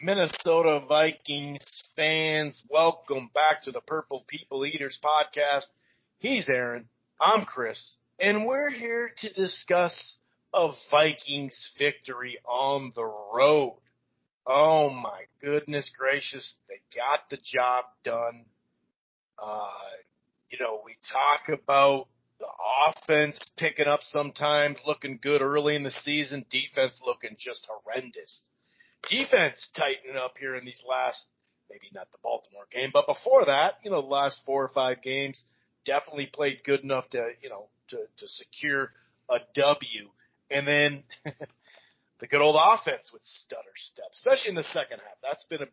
Minnesota Vikings fans, welcome back to the Purple People Eaters podcast. He's Aaron, I'm Chris, and we're here to discuss a Vikings victory on the road. Oh my goodness gracious, they got the job done. We talk about the offense picking up sometimes, looking good early in the season, defense looking just horrendous. Defense tightening up here in these last, maybe not the Baltimore game, but before that, the last 4 or 5 games, definitely played good enough to secure a W. And then the good old offense would stutter step, especially in the second half. That's been a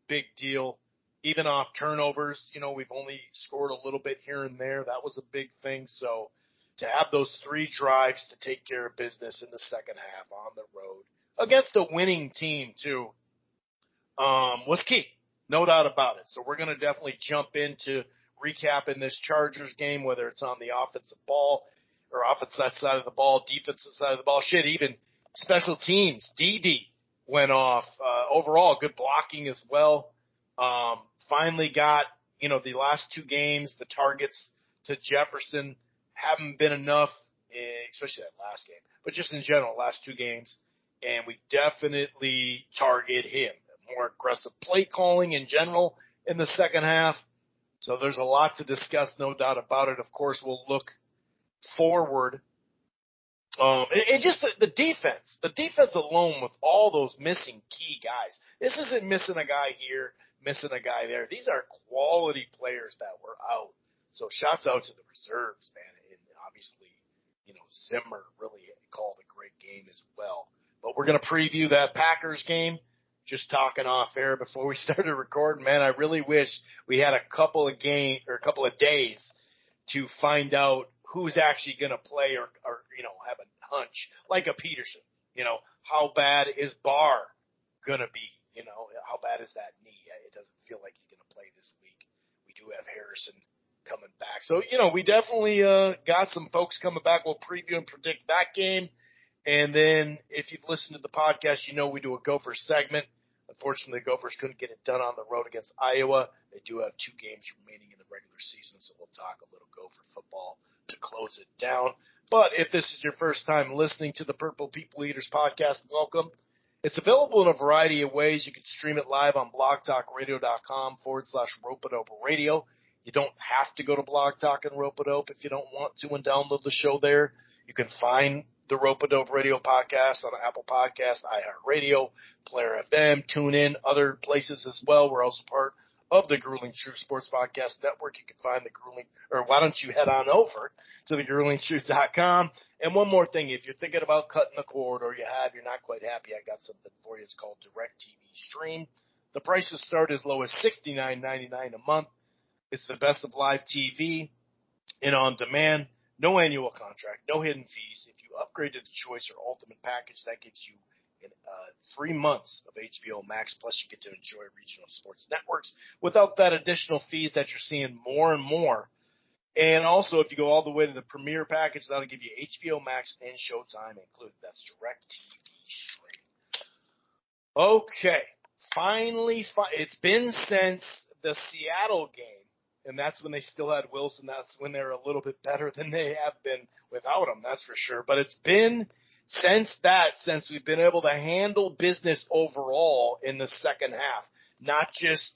big deal. Even off turnovers, we've only scored a little bit here and there. That was a big thing. So to have those 3 drives to take care of business in the second half on the road against a winning team too, was key. No doubt about it. So we're going to definitely jump into recapping this Chargers game, whether it's on the offensive ball or offensive side of the ball, defensive side of the ball, even special teams. DD went off. Overall, good blocking as well. Finally got, the last 2 games, the targets to Jefferson haven't been enough, especially that last game, but just in general, last 2 games. And we definitely target him. More aggressive play calling in general in the second half. So there's a lot to discuss, no doubt about it. Of course, we'll look forward. And just the defense. The defense alone with all those missing key guys. This isn't missing a guy here, missing a guy there. These are quality players that were out. So shouts out to the reserves, man. And obviously, Zimmer really called a great game as well. But we're going to preview that Packers game. Just talking off air before we started recording, man, I really wish we had a couple of days to find out who's actually going to play or have a hunch, like a Peterson. How bad is Barr going to be? How bad is that knee? It doesn't feel like he's going to play this week. We do have Harrison coming back. So, we definitely got some folks coming back. We'll preview and predict that game. And then if you've listened to the podcast, we do a Gophers segment. Unfortunately, the Gophers couldn't get it done on the road against Iowa. They do have 2 games remaining in the regular season, so we'll talk a little Gopher football to close it down. But if this is your first time listening to the Purple People Eaters podcast, welcome. It's available in a variety of ways. You can stream it live on blogtalkradio.com/Rope-A-Dope Radio. You don't have to go to Blog Talk and Rope-A-Dope if you don't want to and download the show there. You can find the Rope-A-Dope Radio podcast on Apple Podcasts, iHeartRadio, Player FM, TuneIn, other places as well. We're also part of the Grueling Truth Sports Podcast Network. You can find the Grueling, or why don't you head on over to thegruelingtruth.com. And one more thing, if you're thinking about cutting the cord or you're not quite happy, I got something for you. It's called Direct TV Stream. The prices start as low as $69.99 a month. It's the best of live TV and on demand. No annual contract, no hidden fees. If you upgrade to the Choice or Ultimate package, that gives you 3 months of HBO Max, plus you get to enjoy regional sports networks without that additional fees that you're seeing more and more. And also, if you go all the way to the Premier package, that'll give you HBO Max and Showtime included. That's Direct TV Stream. Okay, finally, it's been since the Seattle game. And that's when they still had Wilson. That's when they're a little bit better than they have been without him, that's for sure. But it's been since we've been able to handle business overall in the second half. Not just,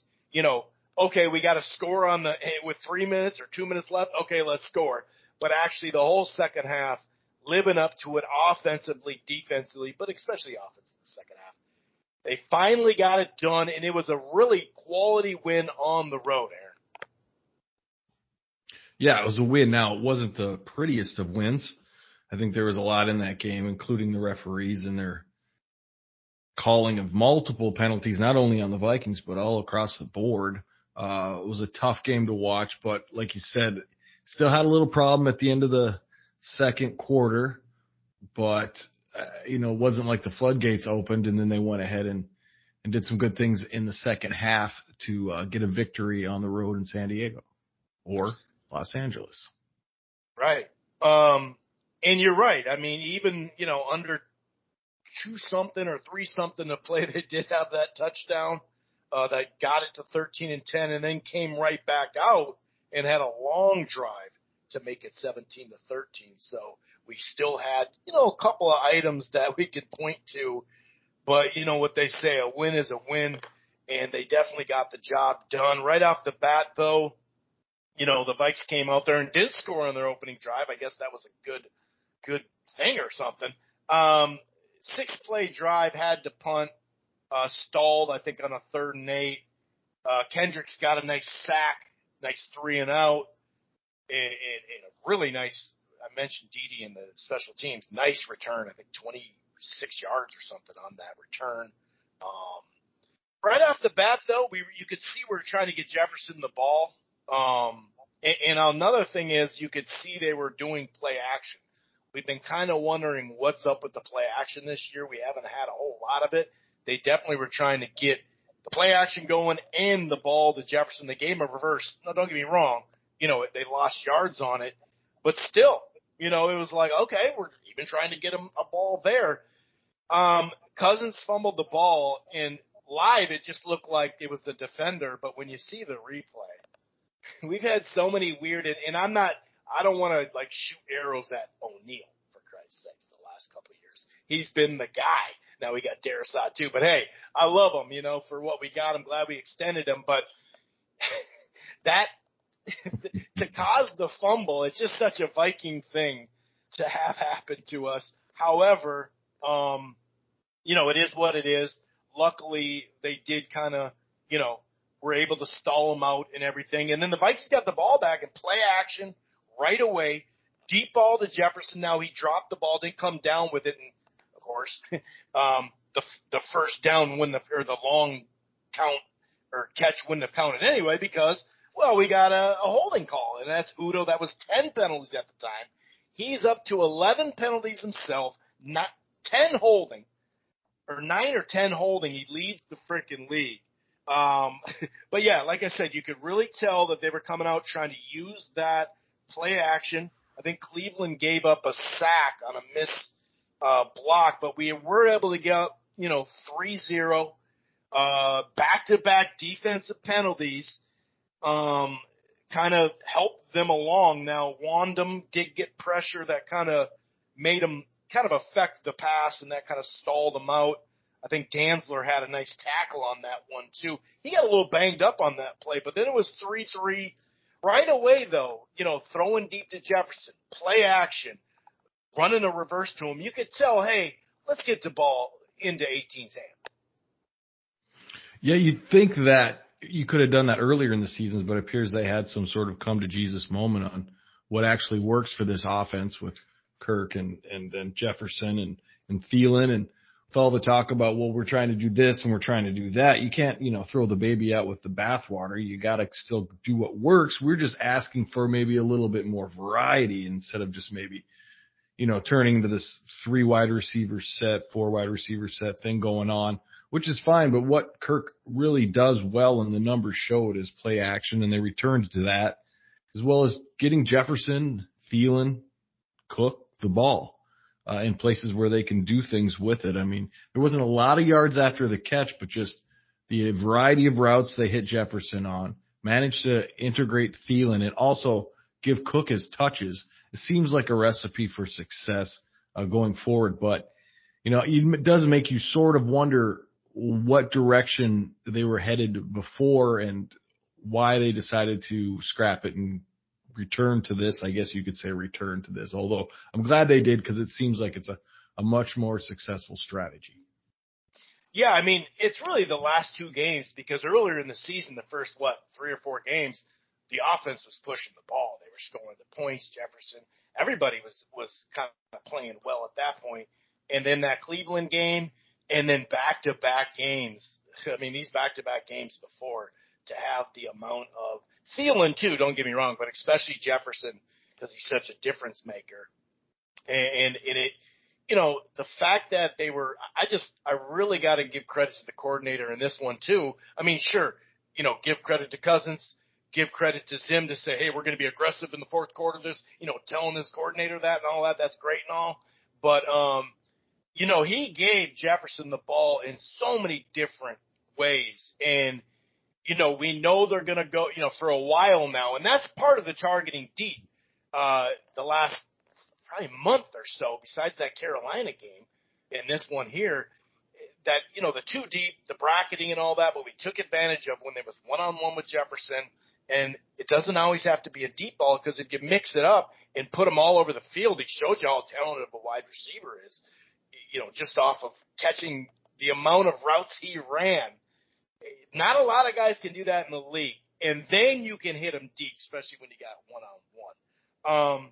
okay, we got to score with 3 minutes or 2 minutes left. Okay, let's score. But actually the whole second half living up to it offensively, defensively, but especially offensively in the second half. They finally got it done, and it was a really quality win on the road, Aaron. Yeah, it was a win. Now, it wasn't the prettiest of wins. I think there was a lot in that game, including the referees and their calling of multiple penalties, not only on the Vikings, but all across the board. It was a tough game to watch, but like you said, still had a little problem at the end of the second quarter, but, it wasn't like the floodgates opened and then they went ahead and did some good things in the second half to get a victory on the road in San Diego or Los Angeles. Right. And you're right. I mean, even, under 2-something or 3-something to play, they did have that touchdown that got it to 13-10, and then came right back out and had a long drive to make it 17-13. So we still had, a couple of items that we could point to, but you know what they say, a win is a win, and they definitely got the job done. Right off the bat, though, the Vikes came out there and did score on their opening drive. I guess that was a good thing or something. 6-play drive, had to punt, stalled, I think, on a 3rd and 8. Kendricks got a nice sack, nice 3-and-out, and a really nice, I mentioned Dede in the special teams, nice return, I think 26 yards or something on that return. Right off the bat, though, you could see we were trying to get Jefferson the ball. And another thing is you could see they were doing play action. We've been kind of wondering what's up with the play action this year. We haven't had a whole lot of it. They definitely were trying to get the play action going and the ball to Jefferson. They gave him a reverse. No, don't get me wrong. They lost yards on it. But still, it was like, okay, we're even trying to get him a ball there. Cousins fumbled the ball, and live it just looked like it was the defender. But when you see the replay, we've had so many weird, and I don't want to shoot arrows at O'Neal, for Christ's sake, the last couple of years. He's been the guy. Now we got Darrisaw too, but hey, I love him, for what we got. I'm glad we extended him, but that to cause the fumble, it's just such a Viking thing to have happen to us. However, it is what it is. Luckily, they did kind of, were able to stall them out and everything. And then the Vikings got the ball back and play action right away. Deep ball to Jefferson. Now he dropped the ball, didn't come down with it. And of course, the first down the long count or catch wouldn't have counted anyway because, well, we got a holding call. And that's Udo. That was 10 penalties at the time. He's up to 11 penalties himself, not 10 holding. Or 9 or 10 holding, he leads the freaking league. But yeah, like I said, you could really tell that they were coming out trying to use that play action. I think Cleveland gave up a sack on a miss block, but we were able to get up, 3-0, back-to-back defensive penalties, kind of helped them along. Now, Wandum did get pressure that kind of made him kind of affect the pass, and that kind of stalled him out. I think Dantzler had a nice tackle on that one, too. He got a little banged up on that play, but then it was 3-3. Right away, though, throwing deep to Jefferson, play action, running a reverse to him. You could tell, hey, let's get the ball into 18's hand. Yeah, you'd think that you could have done that earlier in the seasons, but it appears they had some sort of come-to-Jesus moment on what actually works for this offense with Kirk and Jefferson and Thielen, and with all the talk about, well, we're trying to do this and we're trying to do that. You can't, throw the baby out with the bathwater. You got to still do what works. We're just asking for maybe a little bit more variety instead of just maybe, turning into this 3 wide receiver set, 4 wide receiver set thing going on, which is fine. But what Kirk really does well, and the numbers show it, is play action, and they returned to that, as well as getting Jefferson, Thielen, Cook the ball in places where they can do things with it. I mean, there wasn't a lot of yards after the catch, but just the variety of routes they hit Jefferson on, managed to integrate Thielen, and also give Cook his touches. It seems like a recipe for success going forward. But, it does make you sort of wonder what direction they were headed before and why they decided to scrap it and return to this. I guess you could say return to this, although I'm glad they did because it seems like it's a much more successful strategy. Yeah, I mean, it's really the last 2 games because earlier in the season, the first, 3 or 4 games, the offense was pushing the ball. They were scoring the points, Jefferson. Everybody was kind of playing well at that point. And then that Cleveland game and then back-to-back games. I mean, these back-to-back games before, to have the amount of Thielen too, don't get me wrong, but especially Jefferson because he's such a difference maker. And it, the fact that they were, I really got to give credit to the coordinator in this one too. I mean, sure, give credit to Cousins, give credit to Zim to say, hey, we're going to be aggressive in the fourth quarter. Telling this coordinator that and all that, that's great and all. But he gave Jefferson the ball in so many different ways. And, we know they're going to go, for a while now. And that's part of the targeting deep the last probably month or so, besides that Carolina game and this one here, that, the two deep, the bracketing and all that, but we took advantage of when there was one-on-one with Jefferson. And it doesn't always have to be a deep ball, because if you mix it up and put them all over the field, he showed you how talented of a wide receiver is, just off of catching the amount of routes he ran. Not a lot of guys can do that in the league. And then you can hit them deep, especially when you got one-on-one.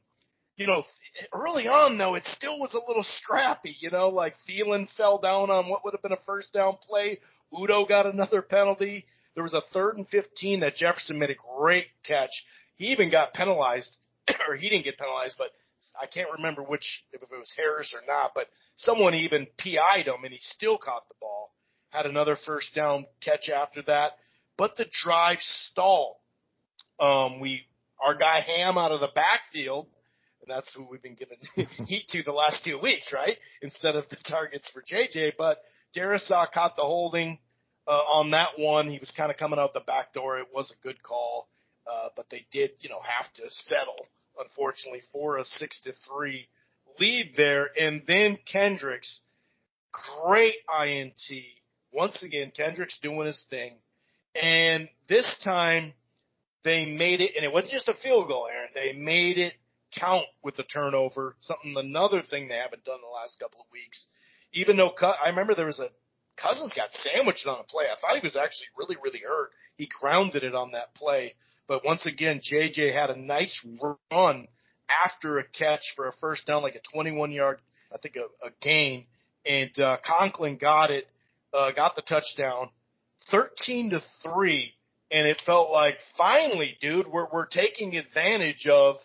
Early on, though, it still was a little scrappy, like Thielen fell down on what would have been a first down play. Udo got another penalty. There was a 3rd and 15 that Jefferson made a great catch. He even got penalized, or he didn't get penalized, but I can't remember if it was Harris or not, but someone even PI'd him, and he still caught the ball. Had another first down catch after that, but the drive stalled. Our guy Ham out of the backfield, and that's who we've been giving heat to the last 2 weeks, right? Instead of the targets for JJ, but Darisaw caught the holding on that one. He was kind of coming out the back door. It was a good call, but they did, have to settle, unfortunately, for a 6-3 lead there. And then Kendricks, great INT. Once again, Kendricks doing his thing. And this time they made it, and it wasn't just a field goal, Aaron. They made it count with the turnover, another thing they haven't done the last couple of weeks. Even though I remember there was Cousins got sandwiched on a play. I thought he was actually really, really hurt. He grounded it on that play. But once again, JJ had a nice run after a catch for a first down, like a 21-yard, I think, a gain. And Conklin got it, got the touchdown, 13-3. And it felt like, finally, dude, we're taking advantage of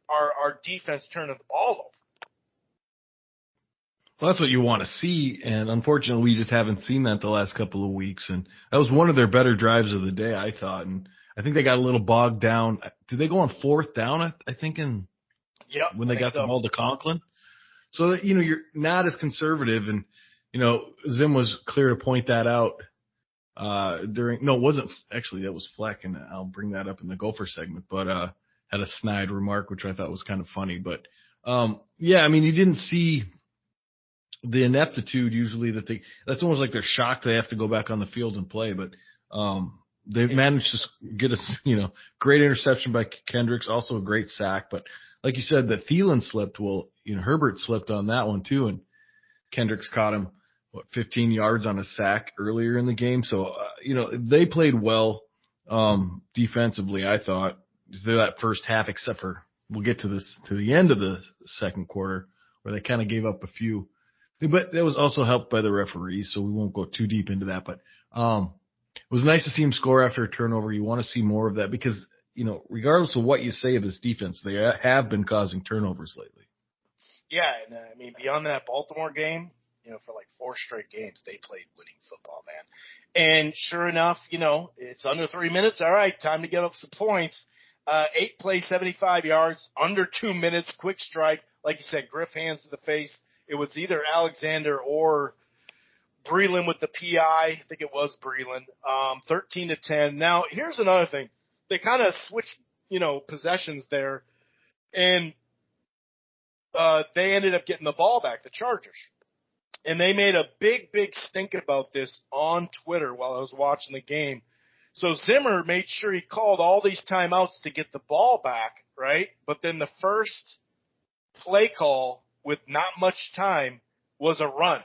our defense turning the ball over. Well, that's what you want to see, and unfortunately, we just haven't seen that the last couple of weeks. And that was one of their better drives of the day, I thought. And I think they got a little bogged down. Did they go on 4th down? I think when they got the ball to Conklin. So you're not as conservative, and Zim was clear to point that out it wasn't actually, that was Fleck, and I'll bring that up in the Gopher segment. But had a snide remark, which I thought was kind of funny. But you didn't see the ineptitude usually that's almost like they're shocked they have to go back on the field and play, but they've managed to get us, great interception by Kendricks, also a great sack. But like you said, that Thielen slipped. Well, Herbert slipped on that one too, and Kendricks caught him 15 yards on a sack earlier in the game. So they played well defensively, I thought, through that first half, except for we'll get to the end of the second quarter where they kind of gave up a few. But that was also helped by the referees, so we won't go too deep into that. But it was nice to see him score after a turnover. You want to see more of that because, regardless of what you say of his defense, they have been causing turnovers lately. Yeah, and beyond that Baltimore game, for like 4 straight games, they played winning football, man. And sure enough, it's under 3 minutes. All right, time to get up some points. 8 plays, 75 yards, under 2 minutes, quick strike. Like you said, Griff hands to the face. It was either Alexander or Breland with the PI. I think it was Breland. 13-10. Now, here's another thing. They kind of switched, possessions there, and they ended up getting the ball back, the Chargers. And they made a big, big stink about this on Twitter while I was watching the game. So Zimmer made sure he called all these timeouts to get the ball back, right? But then the first play call with not much time was a run.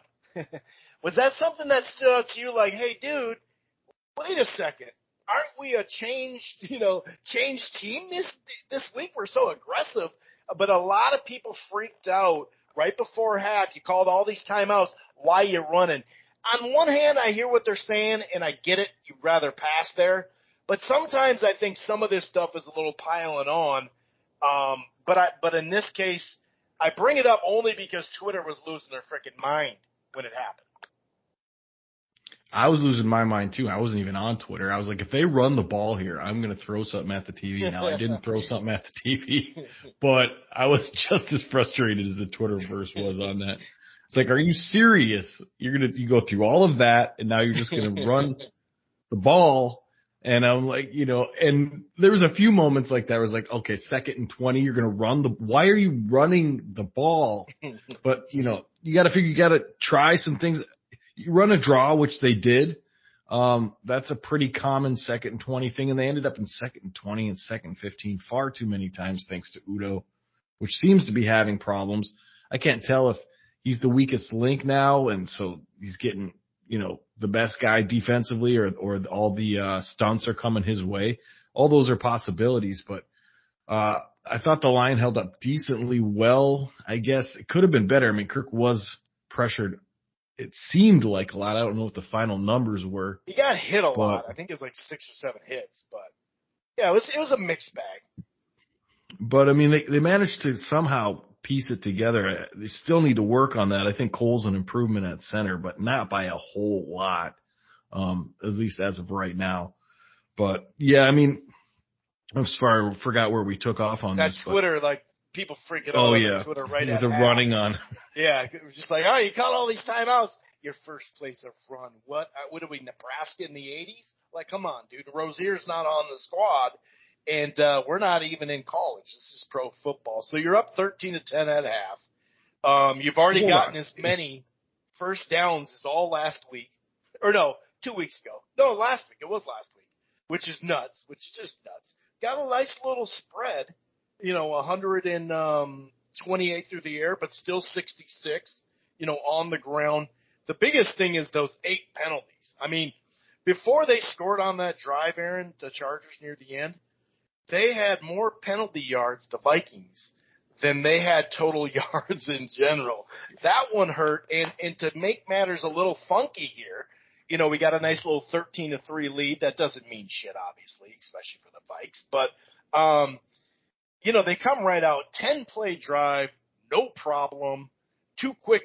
Was that something that stood out to you like, hey, dude, wait a second. Aren't we a changed team this week? We're so aggressive. But a lot of people freaked out right before half. You called all these timeouts. Why you running? On one hand, I hear what they're saying, and I get it. You'd rather pass there. But sometimes I think some of this stuff is a little piling on. But in this case, I bring it up only because Twitter was losing their freaking mind when it happened. I was losing my mind too. I wasn't even on Twitter. I was like, if they run the ball here, I'm going to throw something at the TV. Now, I didn't throw something at the TV, but I was just as frustrated as the Twitterverse was on that. It's like, are you serious? You go through all of that, and now you're just gonna run the ball. And I'm like, and there was a few moments like that where it was like, okay, 2nd and 20, you're gonna why are you running the ball? But you got to try some things. You run a draw, which they did. That's a pretty common 2nd and 20 thing, and they ended up in 2nd and 20 and 2nd and 15 far too many times, thanks to Udo, which seems to be having problems. I can't tell if he's the weakest link now, and so he's getting, the best guy defensively, or all the stunts are coming his way. All those are possibilities, but I thought the line held up decently well. I guess it could have been better. I mean, Kirk was pressured. It seemed like a lot. I don't know what the final numbers were. He got hit a lot. I think it was like 6 or 7 hits, but yeah, it was a mixed bag. But I mean, they managed to somehow piece it together. They still need to work on that. I think Cole's an improvement at center, but not by a whole lot, at least as of right now. But yeah, I mean, I'm sorry, I forgot where we took off on that this. Twitter, like people freaking out on Twitter right with at the half. running on. Yeah, it was just like, oh, you caught all these timeouts. Your first place of run. What are we, Nebraska in the 80s? Like, come on, dude. Rozier's not on the squad, and we're not even in college. This is pro football. So you're up 13-10 at half. You've already gotten as many first downs as all last week. Or no, 2 weeks ago. No, last week. It was last week, which is nuts, which is just nuts. Got a nice little spread, 128 through the air, but still 66, on the ground. The biggest thing is those 8 penalties. I mean, before they scored on that drive, Aaron, the Chargers near the end, they had more penalty yards, the Vikings, than they had total yards in general. That one hurt, and to make matters a little funky here, we got a nice little 13-3 lead. That doesn't mean shit, obviously, especially for the Vikes. But, they come right out, 10-play drive, no problem, 2 quick,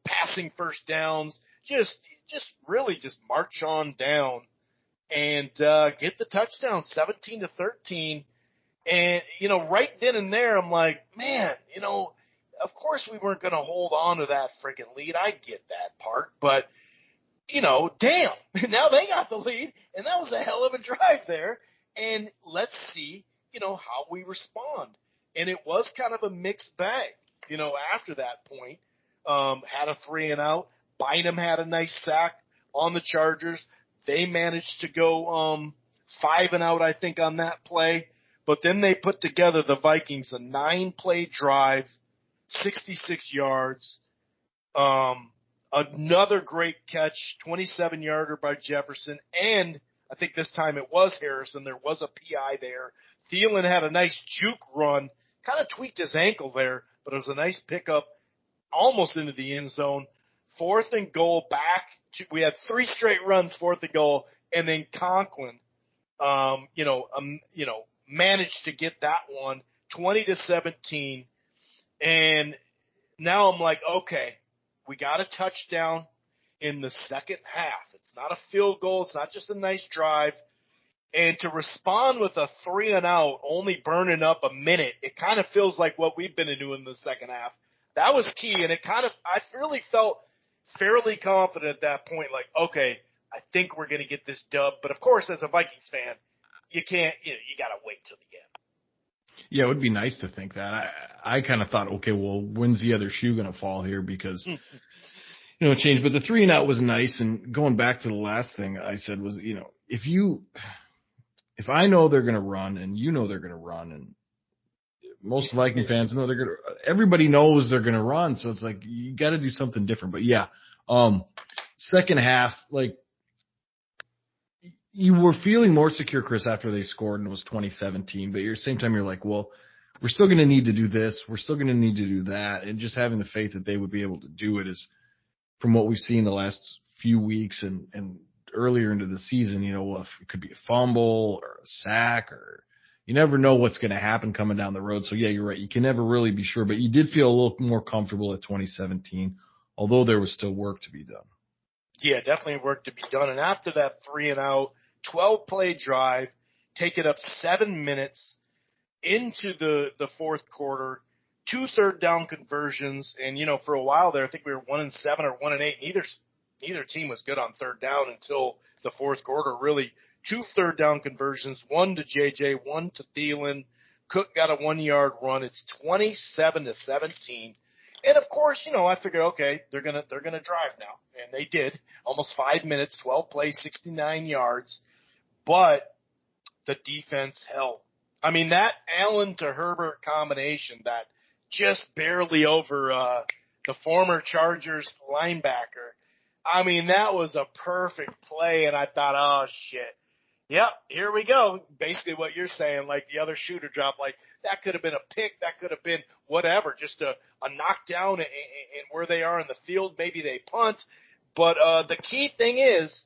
passing first downs, just really just march on down and get the touchdown, 17-13. And, right then and there, I'm like, man, of course we weren't going to hold on to that freaking lead. I get that part. But, damn, now they got the lead, and that was a hell of a drive there. And let's see, how we respond. And it was kind of a mixed bag, after that point. Had a 3-and-out. Bynum had a nice sack on the Chargers. They managed to go 5-and-out, I think, on that play. But then they put together, the Vikings, a 9-play drive, 66 yards. Another great catch, 27-yarder by Jefferson. And I think this time it was Harrison. There was a PI there. Thielen had a nice juke run, kind of tweaked his ankle there, but it was a nice pickup almost into the end zone. 4th and goal back. We had 3 straight runs, 4th and goal, and then Conklin, managed to get that one 20-17. And now I'm like, okay, we got a touchdown in the second half. It's not a field goal. It's not just a nice drive. And to respond with a 3-and-out, only burning up a minute, it kind of feels like what we've been doing in the second half. That was key, and I really felt fairly confident at that point, like, okay, I think we're going to get this dub. But, of course, as a Vikings fan, you can't, you got to wait till the end. Yeah, it would be nice to think that. I kind of thought, okay, well, when's the other shoe going to fall here? Because, it changed. But the 3-and-out was nice. And going back to the last thing I said was, if I know they're going to run and they're going to run, and most Viking fans know everybody knows they're going to run. So it's like, you got to do something different. But yeah, second half, like, you were feeling more secure, Chris, after they scored and it was 2017. But at the same time, you're like, well, we're still going to need to do this. We're still going to need to do that. And just having the faith that they would be able to do it is, from what we've seen the last few weeks and earlier into the season, if it could be a fumble or a sack, or you never know what's going to happen coming down the road. So, yeah, you're right. You can never really be sure. But you did feel a little more comfortable at 2017, although there was still work to be done. Yeah, definitely work to be done. And after that 3-and-out, 12-play drive, take it up 7 minutes into the fourth quarter. 2 third-down conversions, and, for a while there, I think we were 1-7 or 1-8. Neither team was good on third down until the fourth quarter, really. 2 third-down conversions, 1 to JJ, 1 to Thielen. Cook got a 1-yard run. It's 27-17. And of course, I figured, okay, they're gonna drive now, and they did. Almost 5 minutes, 12 plays, 69 yards, but the defense held. I mean, that Allen to Herbert combination, that just barely over the former Chargers linebacker. I mean, that was a perfect play, and I thought, oh shit. Yep, here we go. Basically what you're saying, like the other shooter drop, like that could have been a pick, that could have been whatever, just a knockdown and where they are in the field. Maybe they punt. But the key thing is,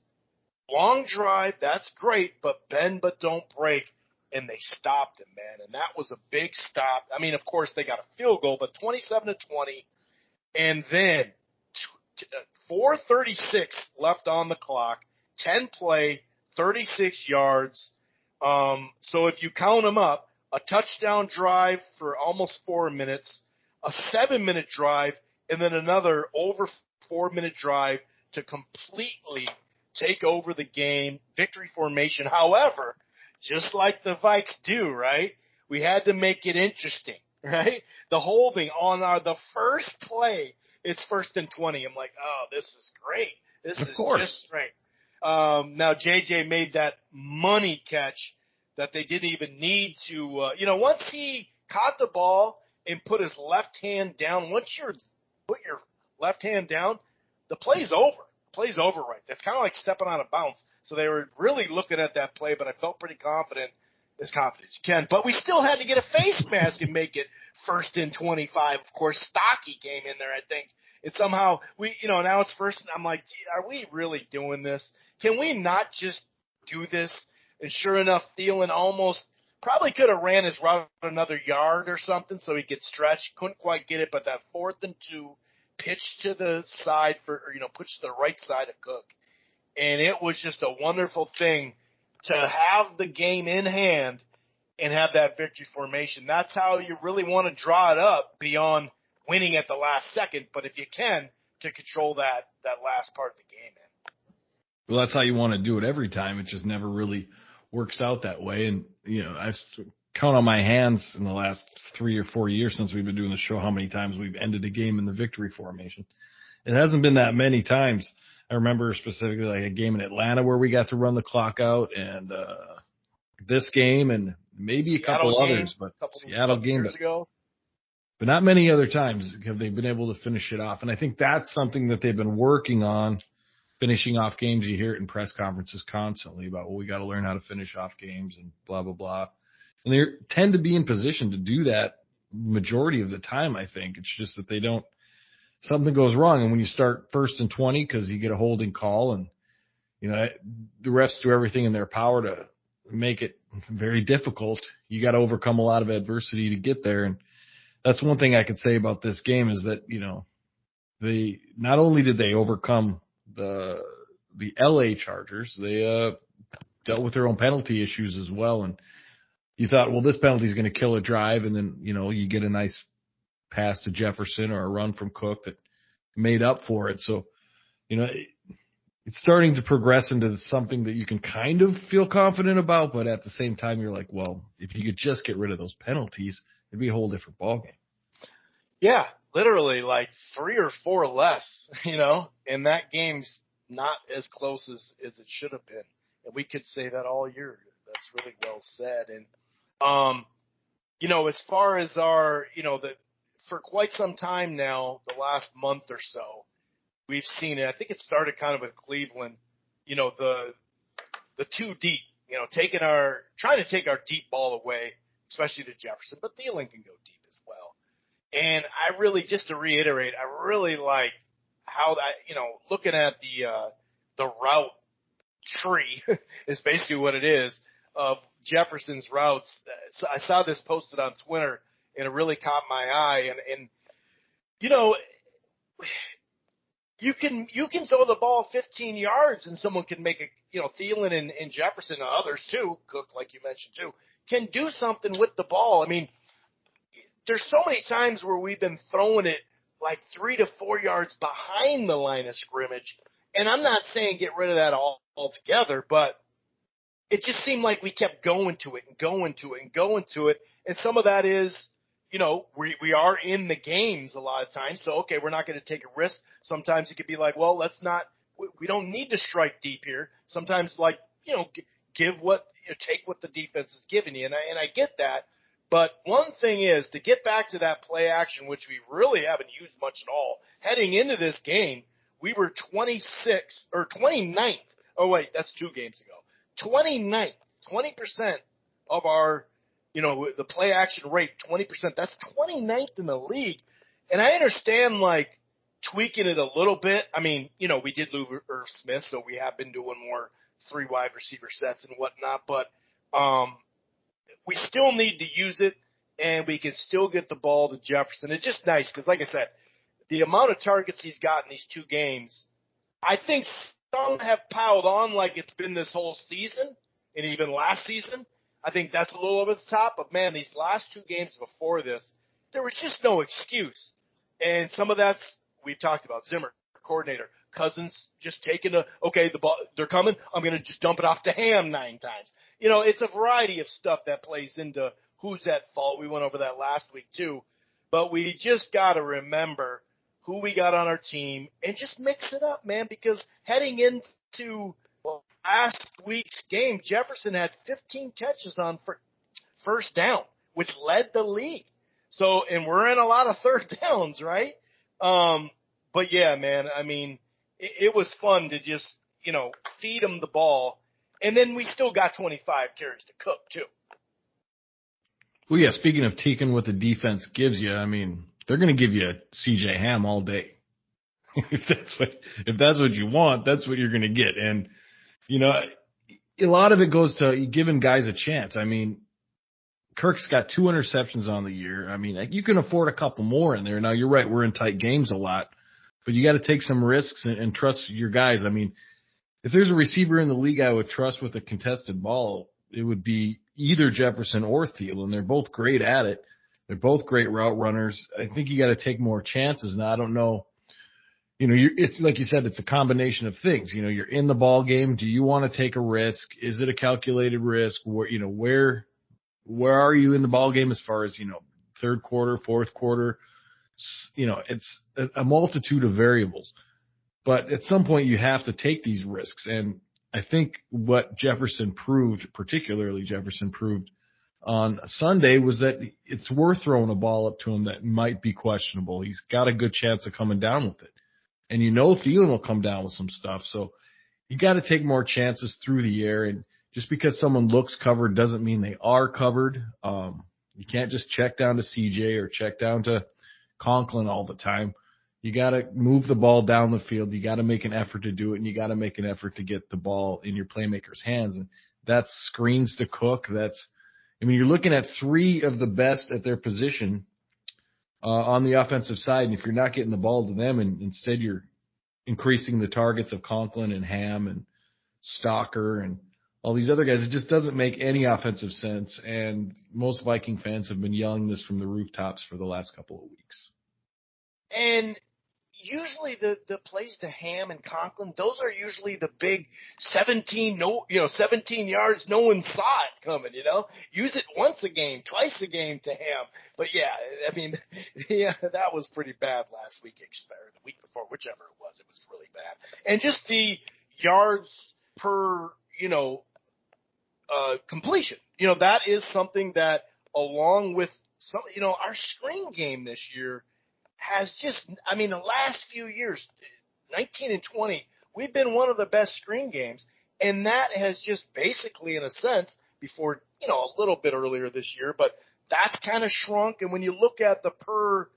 long drive, that's great, but bend but don't break. And they stopped him, man. And that was a big stop. I mean, of course, they got a field goal, but 27-20. And then 4:36 left on the clock, 10 play, 36 yards. So if you count them up, a touchdown drive for almost 4 minutes, a 7-minute drive, and then another over 4-minute drive to completely take over the game, victory formation. However, just like the Vikes do, right? We had to make it interesting, right? The holding on the first play, it's 1st and 20. I'm like, oh, this is great. This is just great. Now, JJ made that money catch that they didn't even need to, once he caught the ball and put his left hand down, once you put your left hand down, the play's over. The play's over right. That's kind of like stepping on a bounce. So they were really looking at that play, but I felt pretty confident, as confident as you can. But we still had to get a face mask and make it 1st and 25. Of course, Stocky came in there, I think. And somehow now it's first, and I'm like, are we really doing this? Can we not just do this? And sure enough, Thielen almost probably could have ran his route another yard or something so he could stretch. Couldn't quite get it, but that 4th and 2 pitch to the side pitch to the right side of Cook. And it was just a wonderful thing to have the game in hand and have that victory formation. That's how you really want to draw it up beyond winning at the last second, but if you can, to control that last part of the game, man. Well, that's how you want to do it every time. It just never really works out that way. And, I count on my hands in the last 3 or 4 years since we've been doing the show how many times we've ended a game in the victory formation. It hasn't been that many times. I remember specifically like a game in Atlanta where we got to run the clock out, and this game and maybe a couple others, but Seattle game ago. But not many other times have they been able to finish it off. And I think that's something that they've been working on, finishing off games. You hear it in press conferences constantly about, well, we got to learn how to finish off games and blah, blah, blah. And they tend to be in position to do that majority of the time, I think. It's just that they don't – something goes wrong. And when you start 1st and 20 because you get a holding call and, the refs do everything in their power to make it very difficult, you got to overcome a lot of adversity to get there. And that's one thing I could say about this game is that, they not only did they overcome the LA Chargers, they dealt with their own penalty issues as well. And you thought, well, this penalty is going to kill a drive, and then you get a nice pass to Jefferson or a run from Cook that made up for it. So it's starting to progress into something that you can kind of feel confident about, but at the same time you're like, well, if you could just get rid of those penalties, it'd be a whole different ballgame. Yeah, literally like 3 or 4 less, and that game's not as close as it should have been. And we could say that all year. That's really well said. And, as far as our, for quite some time now, the last month or so, we've seen it. I think it started kind of with Cleveland, the 2 deep, trying to take our deep ball away, especially to Jefferson, but Thielen can go deep as well. And I really, just to reiterate, I really like how that, looking at the route tree is basically what it is of Jefferson's routes. So I saw this posted on Twitter and it really caught my eye. And you can throw the ball 15 yards and someone can make Thielen and Jefferson and others too, Cook, like you mentioned too, can do something with the ball. I mean, there's so many times where we've been throwing it like 3 to 4 yards behind the line of scrimmage. And I'm not saying get rid of that altogether, but it just seemed like we kept going to it and going to it and going to it. And some of that is, we are in the games a lot of times. So, okay, we're not going to take a risk. Sometimes it could be like, well, we don't need to strike deep here. Sometimes take what the defense is giving you. And I get that. But one thing is to get back to that play action, which we really haven't used much at all. Heading into this game, we were 29th. Oh, wait, that's 2 games ago. 29th, 20% of our, the play action rate, 20%. That's 29th in the league. And I understand, tweaking it a little bit. I mean, we did lose Irv Smith, so we have been doing more 3 wide receiver sets and whatnot. But we still need to use it, and we can still get the ball to Jefferson. It's just nice because, like I said, the amount of targets he's got in these 2 games, I think some have piled on like it's been this whole season and even last season. I think that's a little over the top. But, man, these last 2 games before this, there was just no excuse. And some of that's we've talked about. Zimmer, coordinator. Cousins just taking the ball, they're coming. I'm going to just dump it off to Ham 9 times. It's a variety of stuff that plays into who's at fault. We went over that last week too. But we just got to remember who we got on our team and just mix it up, man, because heading into last week's game, Jefferson had 15 catches on first down, which led the league. So, and we're in a lot of third downs, right? But yeah, man, I mean, it was fun to just, feed them the ball. And then we still got 25 carries to cook, too. Well, yeah, speaking of taking what the defense gives you, I mean, they're going to give you C.J. Ham all day. If that's what you want, that's what you're going to get. And, a lot of it goes to giving guys a chance. I mean, Kirk's got 2 interceptions on the year. I mean, you can afford a couple more in there. Now, you're right, we're in tight games a lot. But you got to take some risks and trust your guys. I mean, if there's a receiver in the league I would trust with a contested ball, it would be either Jefferson or Thielen. They're both great at it. They're both great route runners. I think you got to take more chances. Now, I don't know. It's like you said, it's a combination of things. You're in the ball game. Do you want to take a risk? Is it a calculated risk? Where are you in the ball game as far as, third quarter, fourth quarter? It's a multitude of variables, but at some point you have to take these risks. And I think what particularly Jefferson proved on Sunday was that it's worth throwing a ball up to him that might be questionable. He's got a good chance of coming down with it. And Thielen will come down with some stuff. So you got to take more chances through the air. And just because someone looks covered doesn't mean they are covered. You can't just check down to CJ or check down to Conklin all the time. You got to move the ball down the field. You got to make an effort to do it, and you got to make an effort to get the ball in your playmakers' hands. And that's screens to Cook. You're looking at 3 of the best at their position on the offensive side. And if you're not getting the ball to them, and instead you're increasing the targets of Conklin and Ham and Stalker and all these other guys, it just doesn't make any offensive sense. And most Viking fans have been yelling this from the rooftops for the last couple of weeks. And usually the plays to Ham and Conklin, those are usually the big 17 yards. No one saw it coming, Use it once a game, twice a game to Ham. But yeah, I mean, that was pretty bad last week, or the week before, whichever it was really bad. And just the yards per, completion. That is something that, along with some, our screen game this year has just, the last few years, 19 and 20, we've been one of the best screen games. And that has just basically, in a sense, before, a little bit earlier this year, but that's kind of shrunk. And when you look at the per,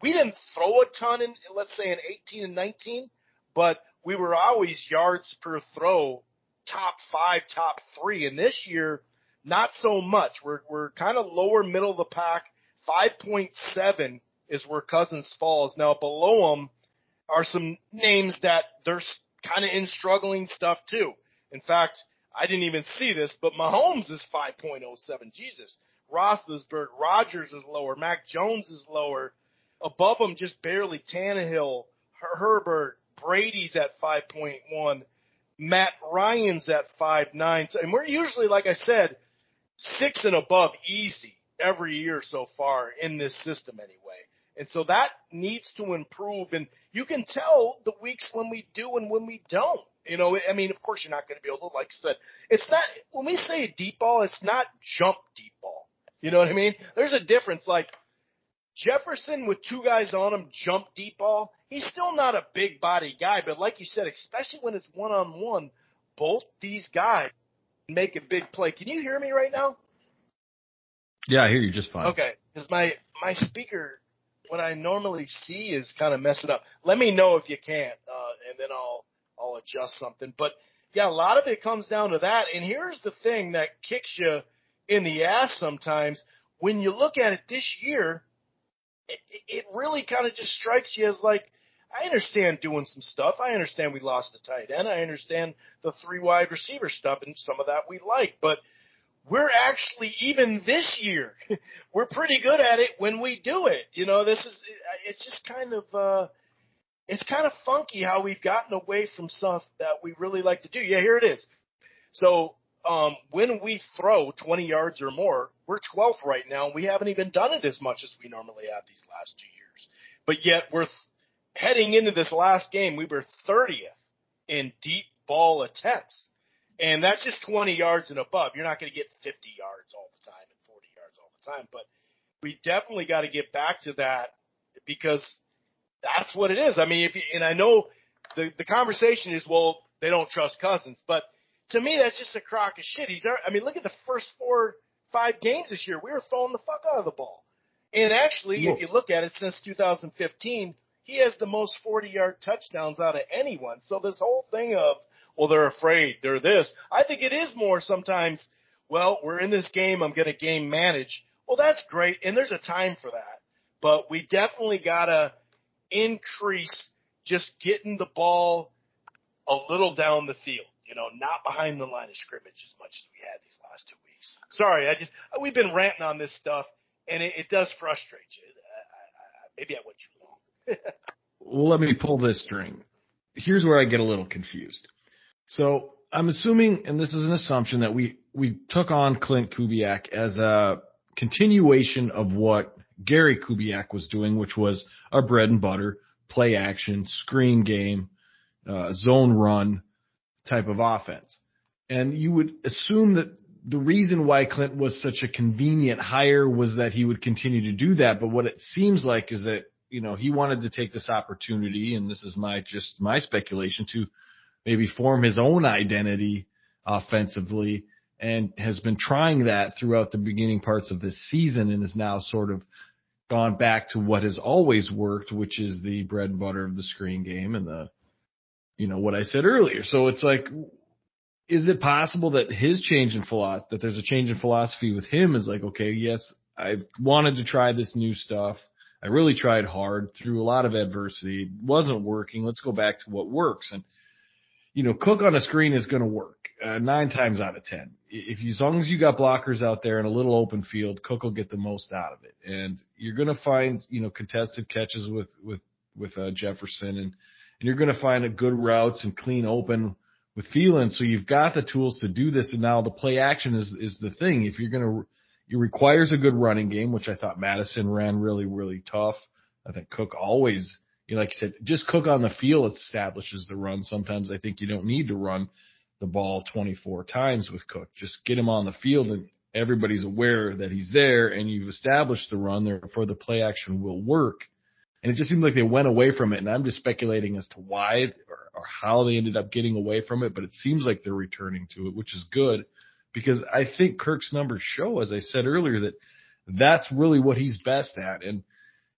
we didn't throw a ton in, let's say, in 18 and 19, but we were always yards per throw, top 5, top 3. And this year, not so much. We're kind of lower middle of the pack. 5.7 is where Cousins falls. Now, below him are some names that they're kind of in struggling stuff, too. In fact, I didn't even see this, but Mahomes is 5.07. Jesus. Roethlisberger. Rodgers is lower. Mac Jones is lower. Above them, just barely Tannehill, Herbert, Brady's at 5.1. Matt Ryan's at 5.9. And we're usually, like I said, 6 and above easy every year so far in this system anyway. And so that needs to improve. And you can tell the weeks when we do and when we don't. You know, I mean, of course you're not going to be able to, like I said, it's not, when we say a deep ball, it's not jump deep ball. You know what I mean? There's a difference. Like Jefferson with 2 guys on him, jump deep ball. He's still not a big body guy, but like you said, especially when it's one-on-one, both these guys make a big play. Can you hear me right now? Yeah, I hear you just fine. Okay, because my speaker, what I normally see is kind of messing up. Let me know if you can't, and then I'll adjust something. But yeah, a lot of it comes down to that. And here's the thing that kicks you in the ass sometimes. When you look at it this year, it really kind of just strikes you as like, I understand doing some stuff. I understand we lost a tight end. I understand the 3 wide receiver stuff, and some of that we like. But we're actually, even this year, we're pretty good at it when we do it. You know, it's just kind of, it's kind of funky how we've gotten away from stuff that we really like to do. Yeah, here it is. So when we throw 20 yards or more, we're 12th right now, and we haven't even done it as much as we normally have these last 2 years. But yet we're heading into this last game, we were 30th in deep ball attempts. And that's just 20 yards and above. You're not going to get 50 yards all the time and 40 yards all the time. But we definitely got to get back to that because that's what it is. I mean, and I know the conversation is, well, they don't trust Cousins. But to me, that's just a crock of shit. Look at the first 4-5 games this year. We were throwing the fuck out of the ball. And actually, if you look at it, since 2015, he has the most 40-yard touchdowns out of anyone. So this whole thing of, well, they're afraid, they're this. I think it is more sometimes, well, we're in this game, I'm going to game manage. Well, that's great, and there's a time for that. But we definitely got to increase just getting the ball a little down the field, you know, not behind the line of scrimmage as much as we had these last 2 weeks. Sorry, we've been ranting on this stuff, and it does frustrate you. Maybe I went too long. Well, let me pull this string. Here's where I get a little confused. So I'm assuming, and this is an assumption, that we took on Clint Kubiak as a continuation of what Gary Kubiak was doing, which was our bread and butter, play action, screen game, zone run type of offense. And you would assume that the reason why Clint was such a convenient hire was that he would continue to do that. But what it seems like is that, you know, he wanted to take this opportunity, and this is my speculation, to maybe form his own identity offensively, and has been trying that throughout the beginning parts of this season, and has now sort of gone back to what has always worked, which is the bread and butter of the screen game and the, you know, what I said earlier. So it's like, is it possible that his change in philosophy, that there's a change in philosophy with him, is like, okay, yes, I wanted to try this new stuff. I really tried hard through a lot of adversity. It wasn't working. Let's go back to what works. And, you know, Cook on a screen is going to work 9 times out of 10. As long as you got blockers out there and a little open field, Cook will get the most out of it. And you're going to find, you know, contested catches with Jefferson, and you're going to find a good routes and clean open with Thielen. So you've got the tools to do this. And now the play action is the thing. If you're going to, it requires a good running game, which I thought Madison ran really, really tough. I think Cook always, you know, like you said, just Cook on the field establishes the run. Sometimes I think you don't need to run the ball 24 times with Cook. Just get him on the field and everybody's aware that he's there, and you've established the run. Therefore, the play action will work. And it just seemed like they went away from it. And I'm just speculating as to why or how they ended up getting away from it. But it seems like they're returning to it, which is good, because I think Kirk's numbers show, as I said earlier, that that's really what he's best at. And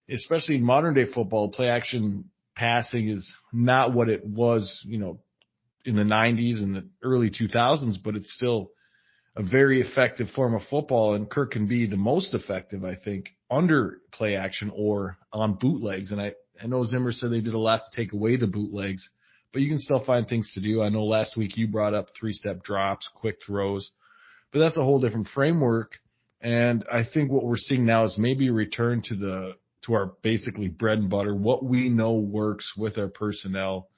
especially in modern day football, play action passing is not what it was, you know, in the 90s and the early 2000s, but it's still a very effective form of football. And Kirk can be the most effective, I think, under play action or on bootlegs. And I know Zimmer said they did a lot to take away the bootlegs, but you can still find things to do. I know last week you brought up 3-step drops, quick throws, but that's a whole different framework. And I think what we're seeing now is maybe a return to our basically bread and butter, what we know works with our personnel.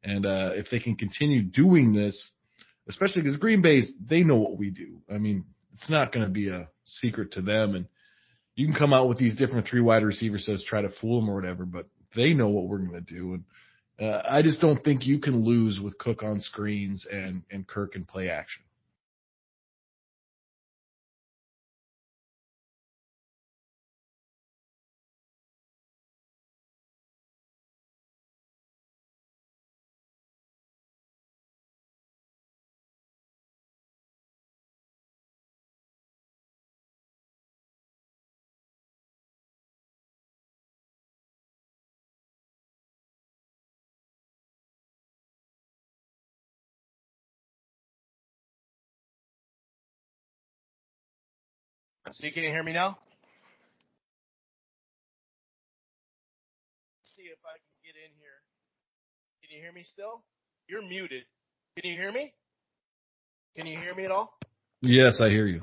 And if they can continue doing this, especially because Green Bay's, they know what we do. I mean, it's not going to be a secret to them. And you can come out with these different 3 wide receiver sets, try to fool them or whatever, but they know what we're going to do. And I just don't think you can lose with Cook on screens and Kirk in play action. So you can hear me now? Let's see if I can get in here. Can you hear me still? You're muted. Can you hear me? Can you hear me at all? Yes, I hear you.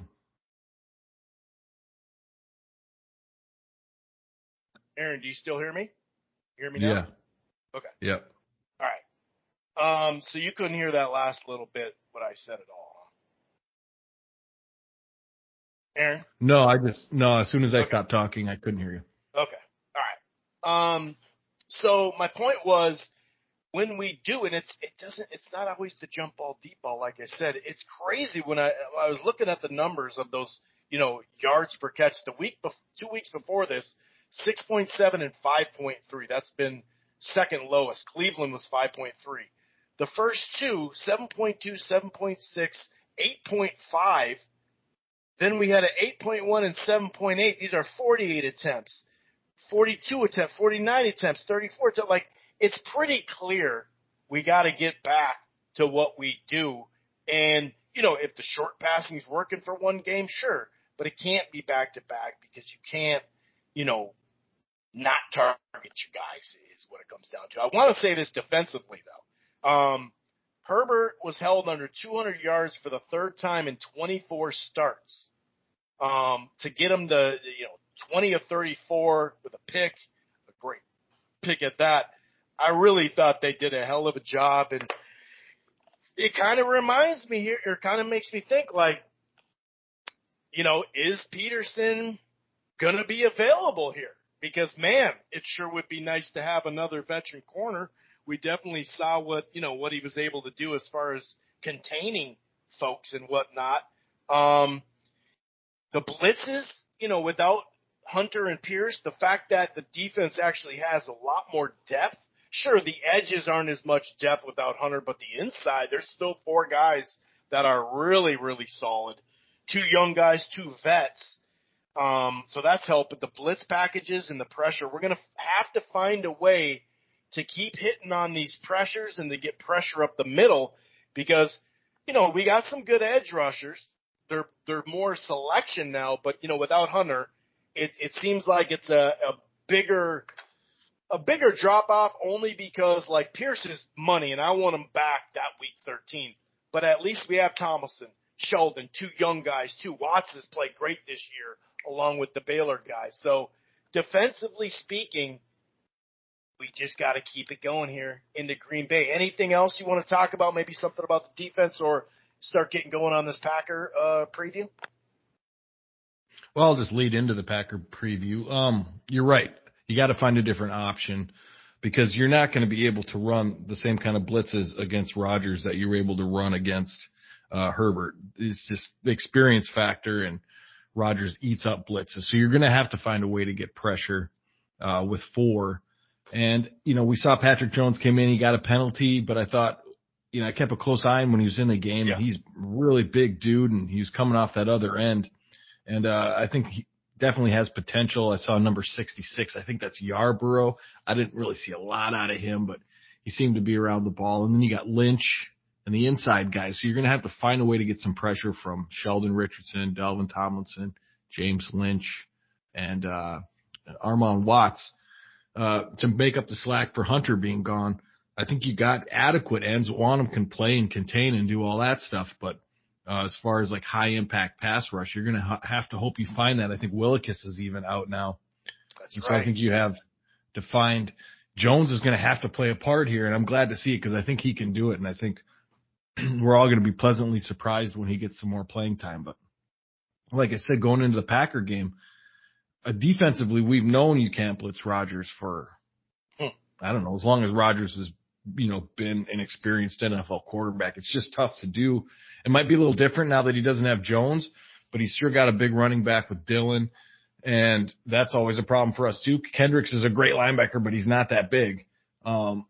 Aaron, do you still hear me? You hear me now? Yeah. Okay. Yep. All right. So you couldn't hear that last little bit, what I said at all. Aaron? No, as soon as I stopped talking, I couldn't hear you. Okay. All right. So my point was, when we do, and it's not always the jump ball, deep ball, like I said. It's crazy when I was looking at the numbers of those, yards per catch. 2 weeks before this, 6.7 and 5.3. That's been second lowest. Cleveland was 5.3. The first two, 7.2, 7.6, 8.5. Then we had an 8.1 and 7.8. These are 48 attempts, 42 attempts, 49 attempts, 34 attempts. Like, it's pretty clear we got to get back to what we do. And, if the short passing is working for one game, sure. But it can't be back-to-back because you can't, not target your guys is what it comes down to. I want to say this defensively, though. Herbert was held under 200 yards for the third time in 24 starts. To get him to, 20 of 34 with a pick, a great pick at that. I really thought they did a hell of a job, and it kind of reminds me here, or kind of makes me think like, is Peterson going to be available here? Because, man, it sure would be nice to have another veteran corner. We definitely saw what he was able to do as far as containing folks and whatnot. The blitzes, without Hunter and Pierce, the fact that the defense actually has a lot more depth. Sure, the edges aren't as much depth without Hunter, but the inside, there's still 4 guys that are really, really solid. 2 young guys, 2 vets. So that's helping. The blitz packages and the pressure, we're going to have to find a way to keep hitting on these pressures and to get pressure up the middle because, we got some good edge rushers. They're more selection now, but, without Hunter, it seems like it's a bigger drop off only because, like, Pierce is money, and I want him back that week 13. But at least we have Tomlinson, Sheldon, 2 young guys, too. Watts has played great this year along with the Baylor guys. So defensively speaking, we just got to keep it going here into Green Bay. Anything else you want to talk about, maybe something about the defense or start getting going on this Packer preview? Well, I'll just lead into the Packer preview. You're right. You got to find a different option because you're not going to be able to run the same kind of blitzes against Rodgers that you were able to run against Herbert. It's just the experience factor, and Rodgers eats up blitzes. So you're going to have to find a way to get pressure with 4. And, we saw Patrick Jones came in. He got a penalty, but I thought, I kept a close eye on him when he was in the game. Yeah. And he's a really big dude, and he was coming off that other end. And I think he definitely has potential. I saw number 66. I think that's Yarborough. I didn't really see a lot out of him, but he seemed to be around the ball. And then you got Lynch and the inside guys. So you're going to have to find a way to get some pressure from Sheldon Richardson, Dalvin Tomlinson, James Lynch, and Armon Watts to make up the slack for Hunter being gone. I think you got adequate ends. Wanham can play and contain and do all that stuff, but as far as like high impact pass rush. You're going to have to hope you find that. I think Willikis is even out now. That's and right. So I think you have to find Jones is going to have to play a part here, and I'm glad to see it because I think he can do it, and I think we're all going to be pleasantly surprised when he gets some more playing time. But like I said, going into the Packer game, defensively, we've known you can't blitz Rodgers for, I don't know, as long as Rodgers has, been an experienced NFL quarterback. It's just tough to do. It might be a little different now that he doesn't have Jones, but he's sure got a big running back with Dillon, and that's always a problem for us too. Kendricks is a great linebacker, but he's not that big. So